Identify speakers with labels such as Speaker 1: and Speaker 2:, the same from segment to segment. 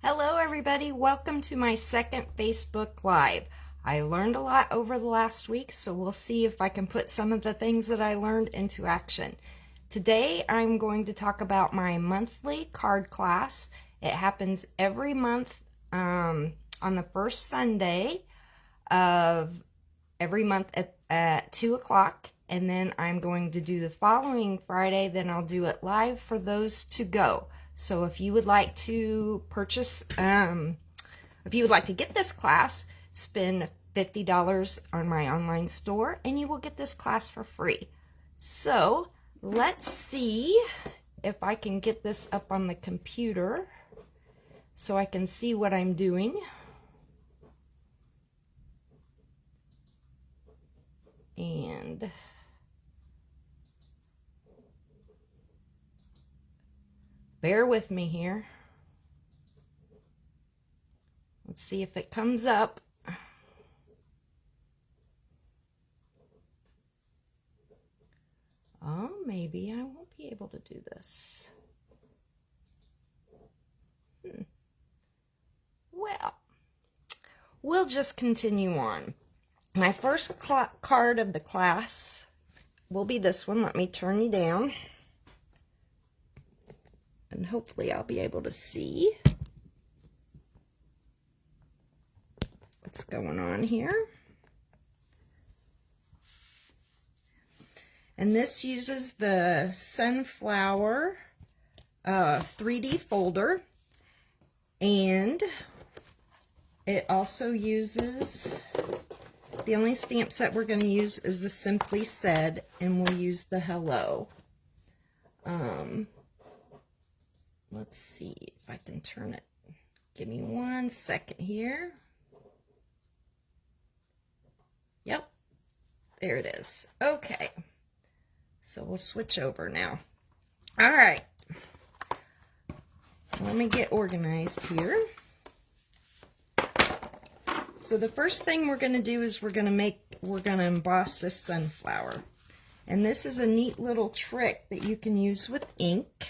Speaker 1: Hello everybody, welcome to my second Facebook Live. I learned a lot over the last week, so we'll see if I can put some of the things that I learned into action. Today I'm going to talk about my monthly card class. It happens every month on the first Sunday of every month at 2 o'clock, and then I'm going to do the following Friday, then I'll do it live for those to go. So if you would like to purchase, if you would like to get this class, spend $50 on my online store and you will get this class for free. So let's see if I can get this up on the computer so I can see what I'm doing. And bear with me here. Let's see if it comes up. Oh, maybe I won't be able to do this. Well, we'll just continue on. My first card of the class will be this one. Let me turn you down. And hopefully I'll be able to see what's going on here. And this uses the Sunflower 3D folder, and it also uses, the only stamp set we're going to use is the Simply Said, and we'll use the Hello. Let's see if I can turn it. Give me 1 second here. Yep, there it is. Okay, so we'll switch over now. All right, let me get organized here. So the first thing we're going to do is we're going to emboss this sunflower. And this is a neat little trick that you can use with ink.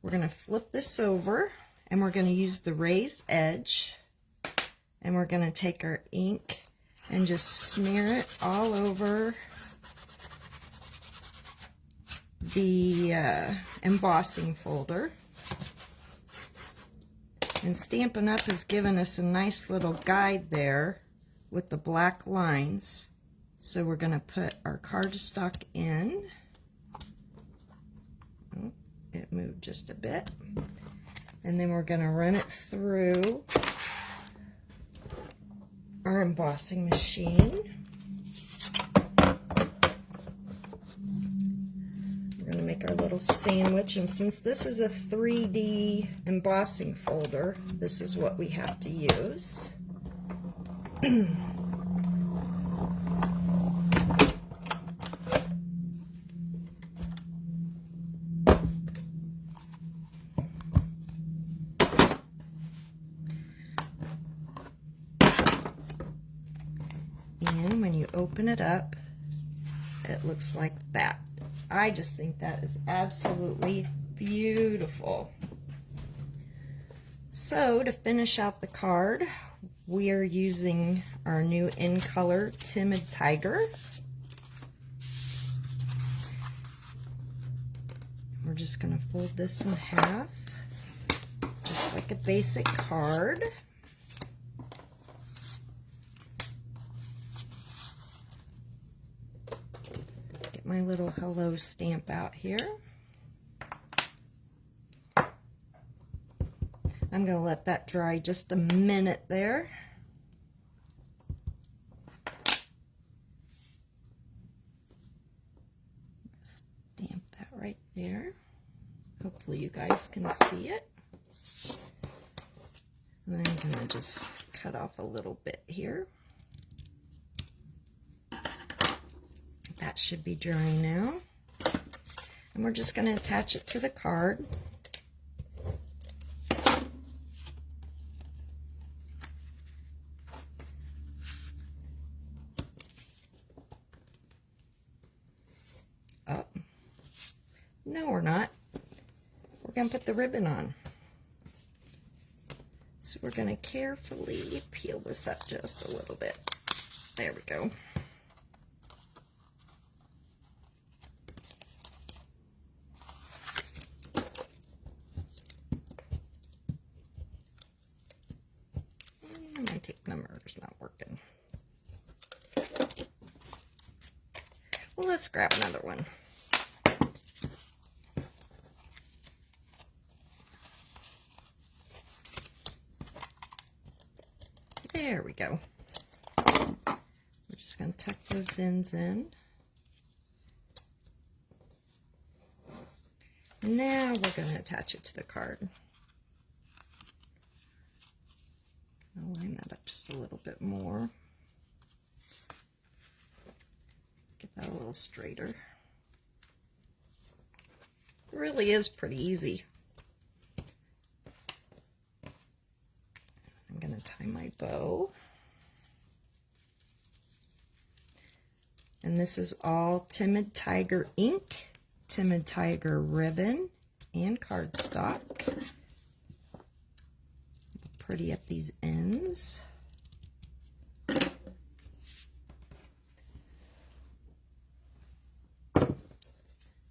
Speaker 1: We're going to flip this over, and we're going to use the raised edge, and we're going to take our ink and just smear it all over the embossing folder. And Stampin' Up has given us a nice little guide there with the black lines. So we're going to put our cardstock in. Oh, it moved just a bit. And then we're going to run it through our embossing machine. We're going to make our little sandwich, and since this is a 3D embossing folder, this is what we have to use. And when you open it up, it looks like that. I just think that is absolutely beautiful. So to finish out the card, we are using our new in color Timid Tiger. We're just going to fold this in half, just like a basic card. My little hello stamp out here. I'm going to let that dry just a minute there. Stamp that right there. Hopefully you guys can see it. And then I'm going to just cut off a little bit here. That should be dry now. And we're just going to attach it to the card. Oh, no, we're not. We're going to put the ribbon on. So we're going to carefully peel this up just a little bit. There we go. My tape number is not working. Well, let's grab another one. There we go. We're just going to tuck those ends in. And now we're going to attach it to the card. I'll line that up just a little bit more. Get that a little straighter. It really is pretty easy. I'm going to tie my bow. And this is all Timid Tiger ink, Timid Tiger ribbon, and cardstock. Pretty up these ends.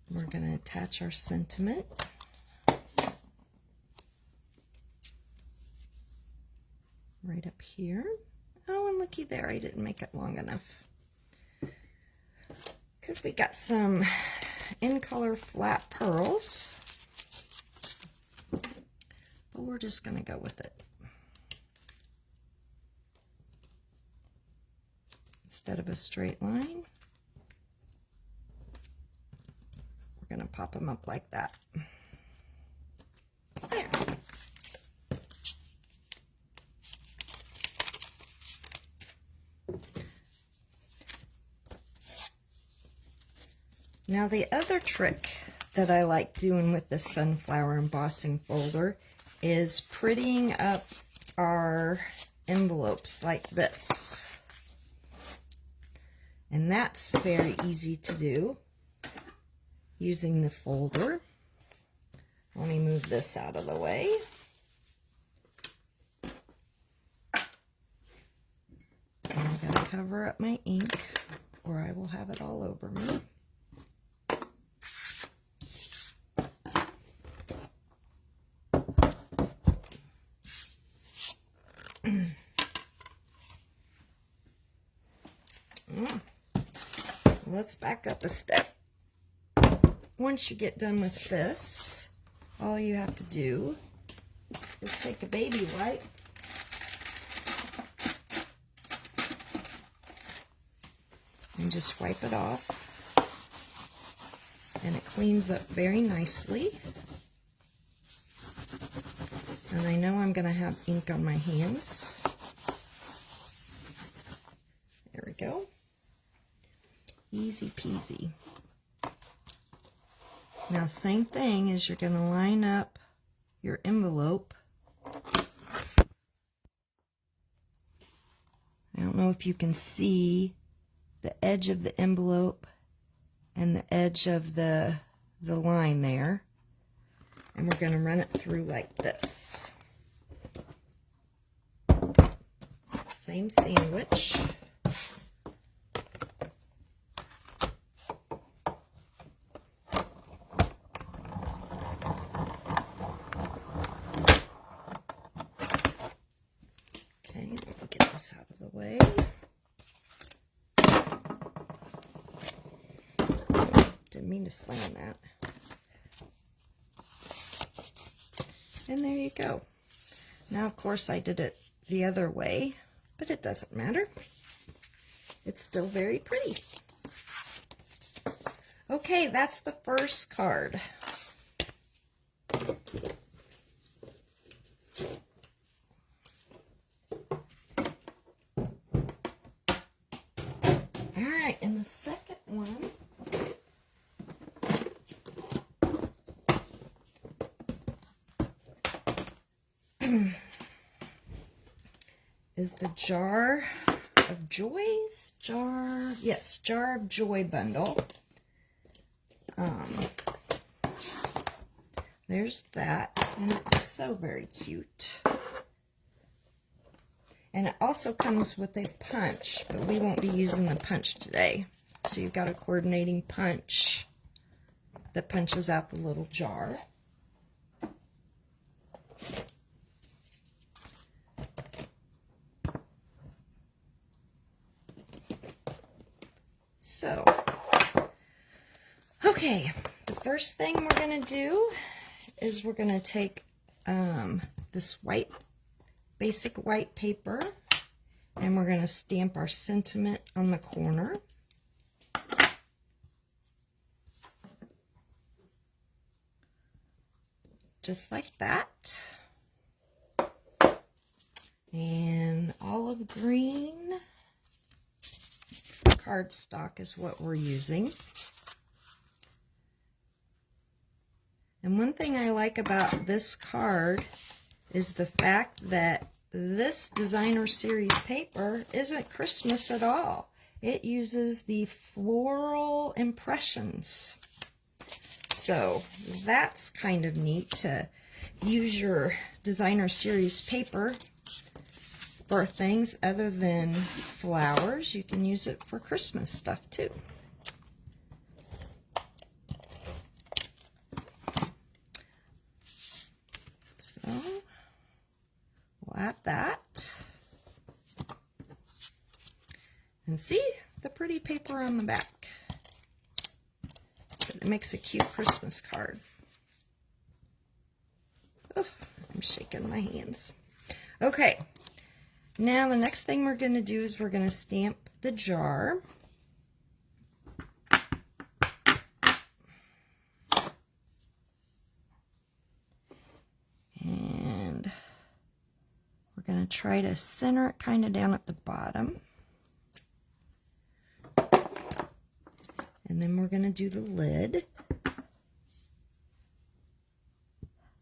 Speaker 1: We're going to attach our sentiment. Right up here. Oh, and looky there, I didn't make it long enough. Because we got some in color flat pearls. But we're just going to go with it. Instead of a straight line, we're going to pop them up like that. There. Now the other trick that I like doing with the sunflower embossing folder is prettying up our envelopes like this. And that's very easy to do using the folder. Let me move this out of the way. And I'm going to cover up my ink or I will have it all over me. Let's back up a step. Once you get done with this, all you have to do is take a baby wipe and just wipe it off, and it cleans up very nicely. And I know I'm going to have ink on my hands. There we go. Easy peasy. Now, same thing is you're going to line up your envelope. I don't know if you can see the edge of the envelope and the edge of the line there. And we're going to run it through like this. Same sandwich. Out of the way. Didn't mean to slam that. And there you go. Now, of course, I did it the other way, but it doesn't matter. It's still very pretty. Okay, that's the first card. Alright, and the second one is the Jar of Joys? Jar of Joy bundle. There's that, and it's so very cute. And it also comes with a punch, but we won't be using the punch today. So you've got a coordinating punch that punches out the little jar. So, okay, the first thing we're going to do is we're going to take this basic white paper, and we're going to stamp our sentiment on the corner. Just like that. And olive green cardstock is what we're using. And one thing I like about this card is the fact that this designer series paper isn't Christmas at all. It uses the floral impressions. So that's kind of neat to use your designer series paper for things other than flowers. You can use it for Christmas stuff too. So we'll add that. And see the pretty paper on the back. It makes a cute Christmas card. Oh, I'm shaking my hands. Okay, now the next thing we're going to do is we're going to stamp the jar. And we're going to try to center it kind of down at the bottom. And then we're going to do the lid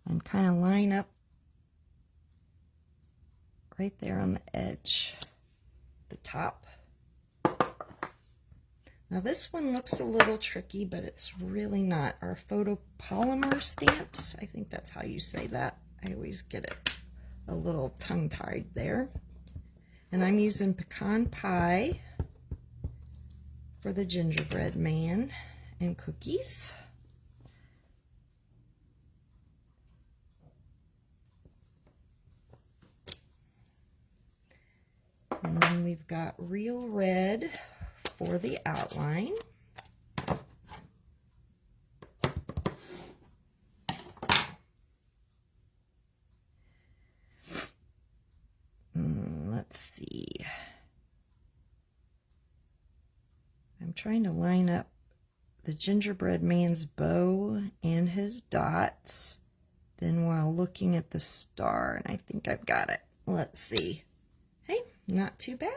Speaker 1: and kind of line up right there on the edge, the top. Now this one looks a little tricky, but it's really not. Our photopolymer stamps, I think that's how you say that. I always get it a little tongue-tied there. And I'm using pecan pie for the gingerbread man and cookies. And then we've got real red for the outline. Let's see. I'm trying to line up the gingerbread man's bow and his dots, then while looking at the star, and I think I've got it. Let's see. Hey, not too bad.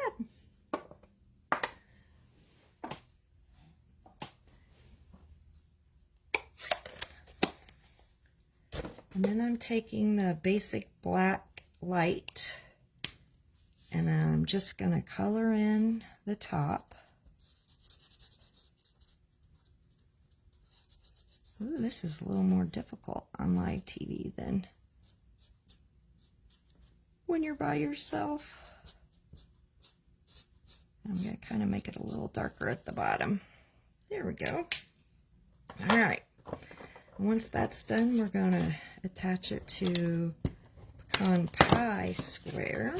Speaker 1: And then I'm taking the basic black light, and I'm just going to color in the top. Ooh, this is a little more difficult on live TV than when you're by yourself. I'm going to kind of make it a little darker at the bottom. There we go. All right. Once that's done, we're going to attach it to pecan pie square.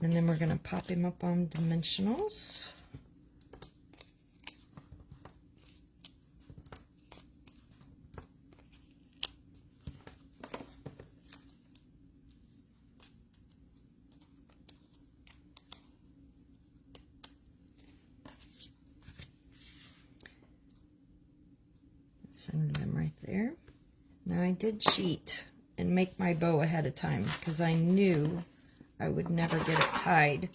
Speaker 1: And then we're going to pop him up on dimensionals. Center them right there. Now I did cheat and make my bow ahead of time because I knew I would never get it tied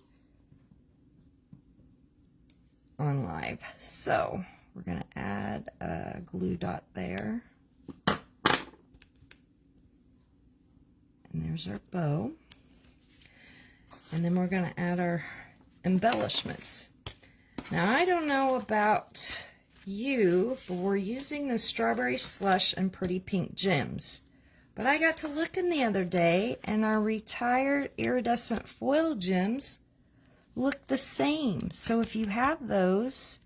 Speaker 1: on live. So we're going to add a glue dot there. And there's our bow. And then we're going to add our embellishments. Now I don't know about you, but we're using the strawberry slush and pretty pink gems. But I got to looking the other day, and our retired iridescent foil gems look the same. So if you have those,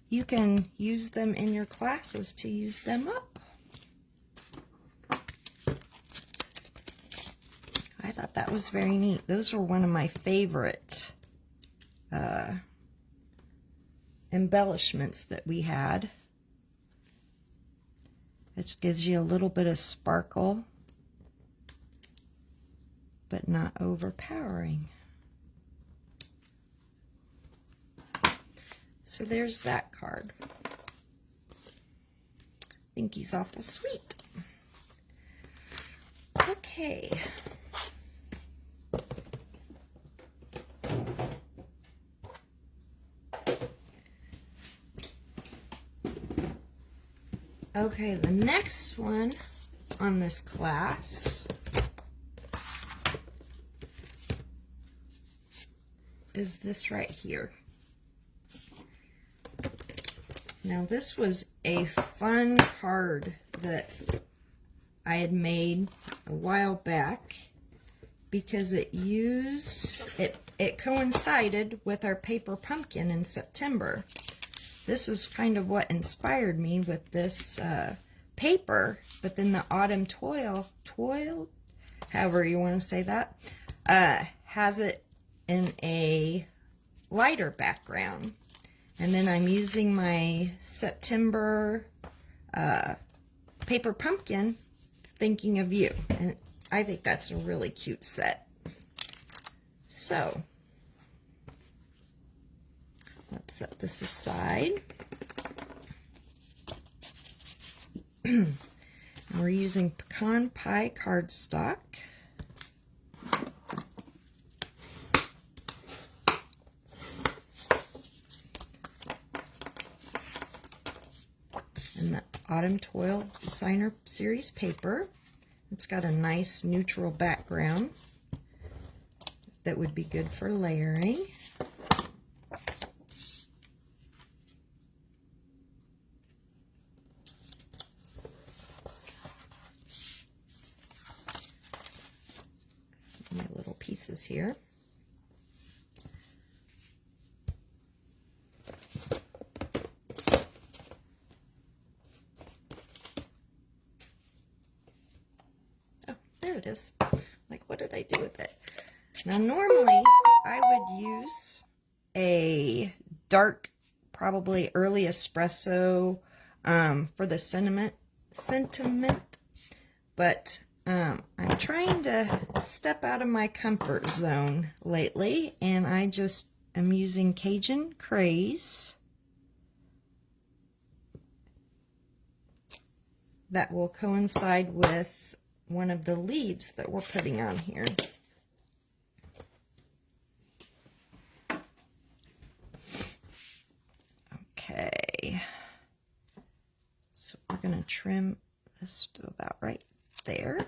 Speaker 1: you can use them in your classes to use them up. I thought that was very neat. Those were one of my favorite embellishments that we had. It gives you a little bit of sparkle, but not overpowering. So there's that card. I think he's awful sweet. Okay. Okay, the next one on this class is this right here. Now this was a fun card that I had made a while back because it coincided with our paper pumpkin in September. This was kind of what inspired me with this paper, but then the autumn toil, however you want to say that, has it in a lighter background. And then I'm using my September paper pumpkin, thinking of you. And I think that's a really cute set. So let's set this aside. And we're using pecan pie cardstock. And the Autumn Toil Designer Series paper. It's got a nice neutral background that would be good for layering. My little pieces here. Oh, there it is. Like, what did I do with it? Now, normally I would use a dark, probably early espresso for the sentiment, but I'm trying to step out of my comfort zone lately, and I just am using Cajun Craze. That will coincide with one of the leaves that we're putting on here. Okay, so we're going to trim this to about right there.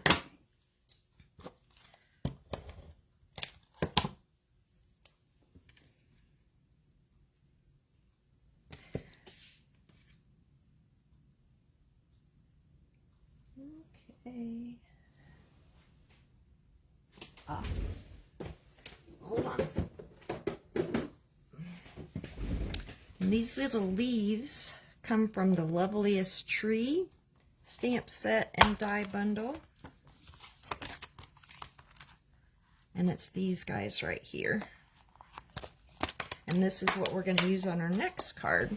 Speaker 1: Okay. Hold on. And these little leaves come from the Loveliest Tree stamp set and die bundle. And it's these guys right here. And this is what we're going to use on our next card.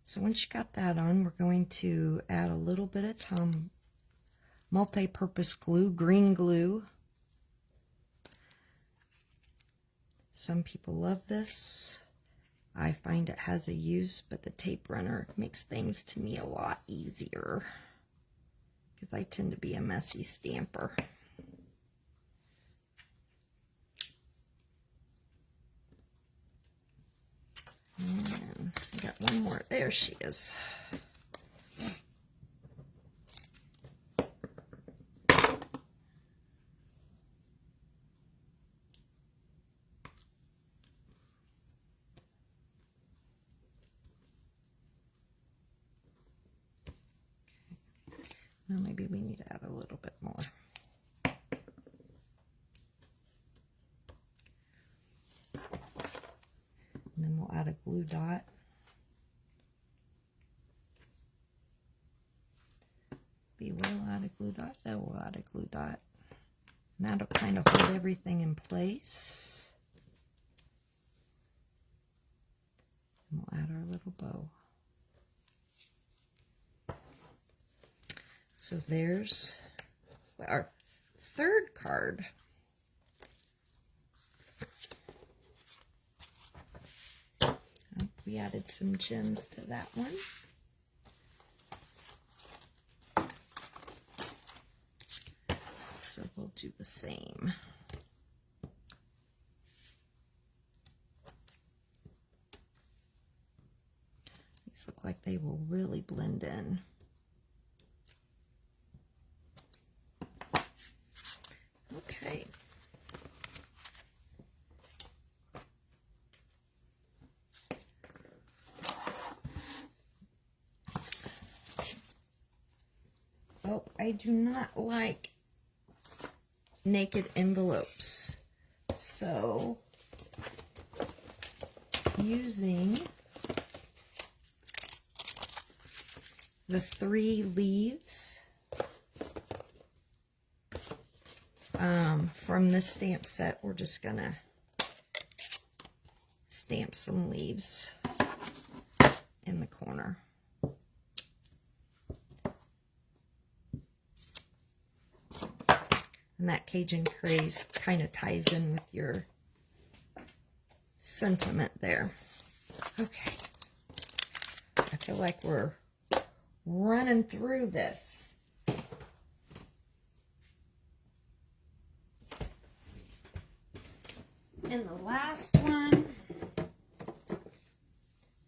Speaker 1: So once you got that on, we're going to add a little bit of multi-purpose glue, green glue. Some people love this. I find it has a use, but the tape runner makes things to me a lot easier because I tend to be a messy stamper. And I got one more. There she is. Well, maybe we need to add a little bit more. And then we'll add a glue dot. We will add a glue dot, then we'll add a glue dot. And that'll kind of hold everything in place. And we'll add our little bow. So there's our third card. We added some gems to that one. So we'll do the same. These look like they will really blend in. Okay. Oh, I do not like naked envelopes. So, using the 3 leaves from this stamp set, we're just gonna stamp some leaves in the corner. And that Cajun craze kind of ties in with your sentiment there. Okay. I feel like we're running through this. And the last one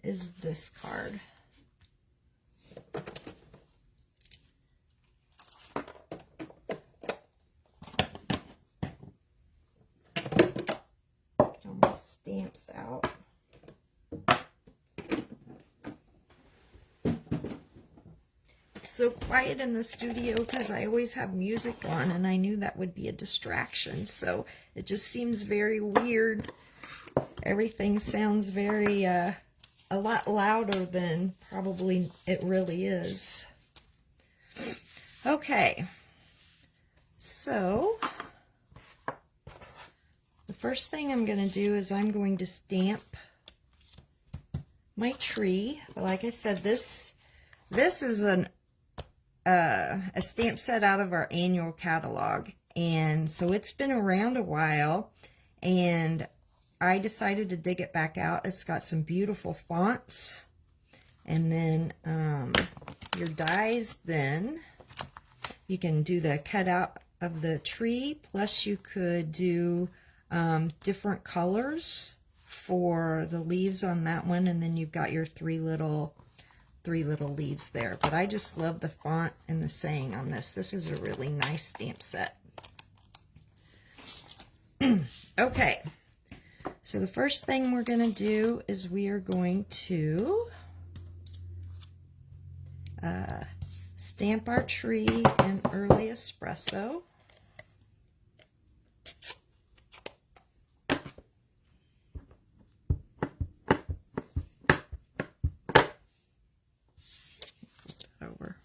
Speaker 1: is this card. Stamps out. It's so quiet in the studio because I always have music on, and I knew that would be a distraction, so it just seems very weird. Everything sounds very a lot louder than probably it really is. Okay, so the first thing I'm going to do is I'm going to stamp my tree. Like I said, this is a stamp set out of our annual catalog, and so it's been around a while, and I decided to dig it back out. It's got some beautiful fonts, and then your dies, then you can do the cutout of the tree, plus you could do different colors for the leaves on that one, and then you've got your three little leaves there. But I just love the font and the saying on this. This is a really nice stamp set. Okay, so the first thing we're going to do is we are going to stamp our tree in early espresso. Over.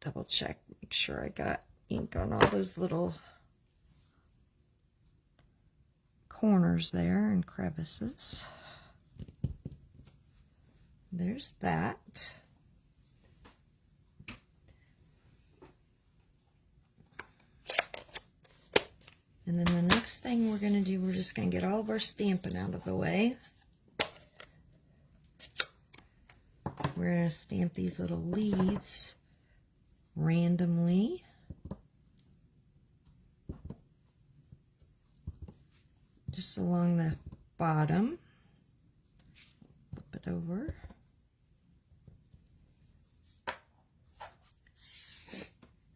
Speaker 1: Double check, make sure I got ink on all those little corners there and crevices. There's that. And then the next thing we're going to do, we're just going to get all of our stamping out of the way. We're going to stamp these little leaves randomly. Just along the bottom. Flip it over.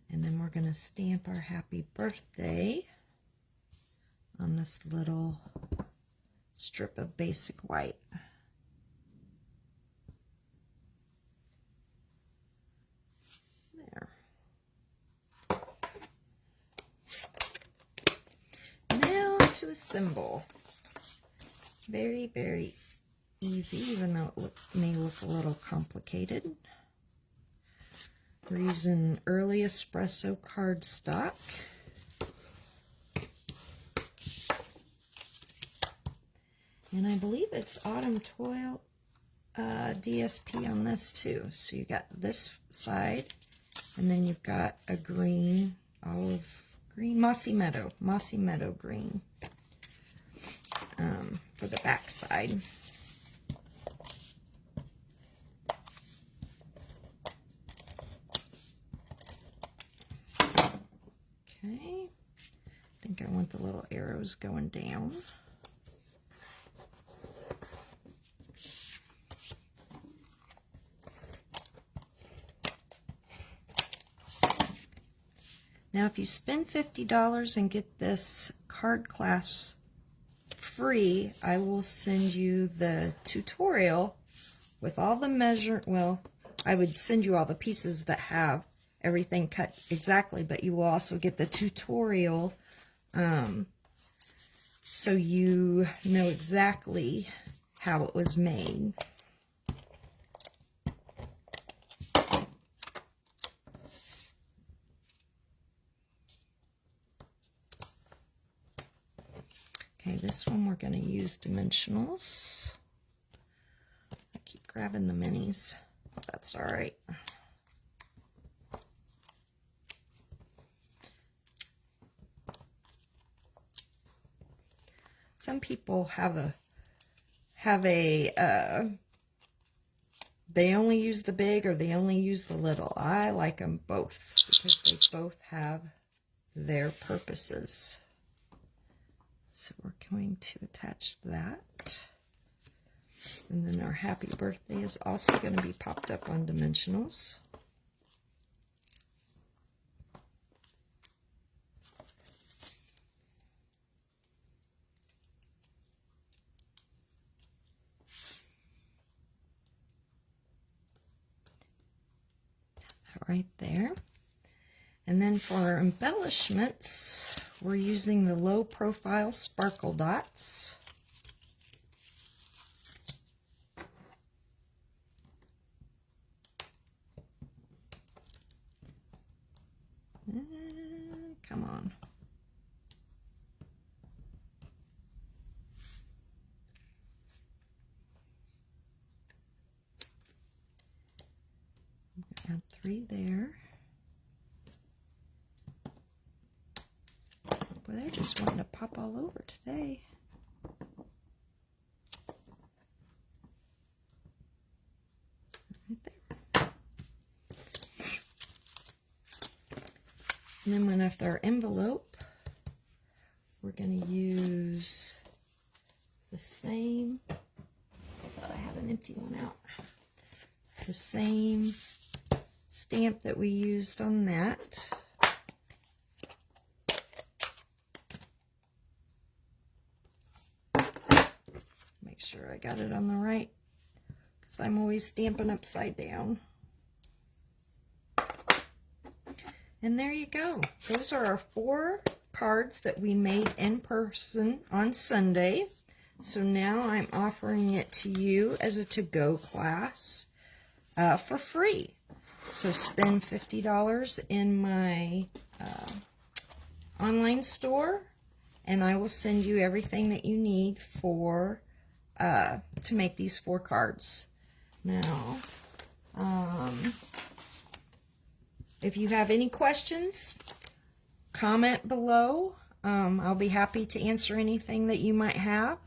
Speaker 1: And then we're going to stamp our happy birthday on this little strip of basic white. to assemble. Very, very easy, even though it may look a little complicated. We're using early espresso cardstock. And I believe it's Autumn Toil DSP on this too. So you got this side, and then you've got a green, olive green, mossy meadow green for the back side. Okay, I think I want the little arrows going down. Now, if you spend $50 and get this card class free, I will send you the tutorial with all the well, I would send you all the pieces that have everything cut exactly, but you will also get the tutorial so you know exactly how it was made. Okay, this one we're going to use dimensionals. I keep grabbing the minis. That's all right. Some people they only use the big or they only use the little. I like them both because they both have their purposes. So we're going to attach that. And then our happy birthday is also going to be popped up on dimensionals. Right there. And then for our embellishments, we're using the low profile sparkle dots. Come on. Add 3 there. Boy, they're just wanting to pop all over today. Right there. And then when after our envelope, we're going to use the same. I thought I had an empty one out. The same stamp that we used on that. Make sure I got it on the right, because I'm always stamping upside down. And there you go. Those are our 4 cards that we made in person on Sunday. So now I'm offering it to you as a to-go class for free. So spend $50 in my online store, and I will send you everything that you need for to make these 4 cards. Now, if you have any questions, comment below. I'll be happy to answer anything that you might have.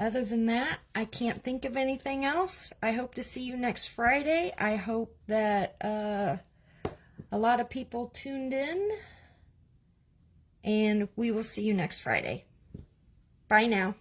Speaker 1: Other than that, I can't think of anything else. I hope to see you next Friday. I hope that a lot of people tuned in, and we will see you next Friday. Bye now.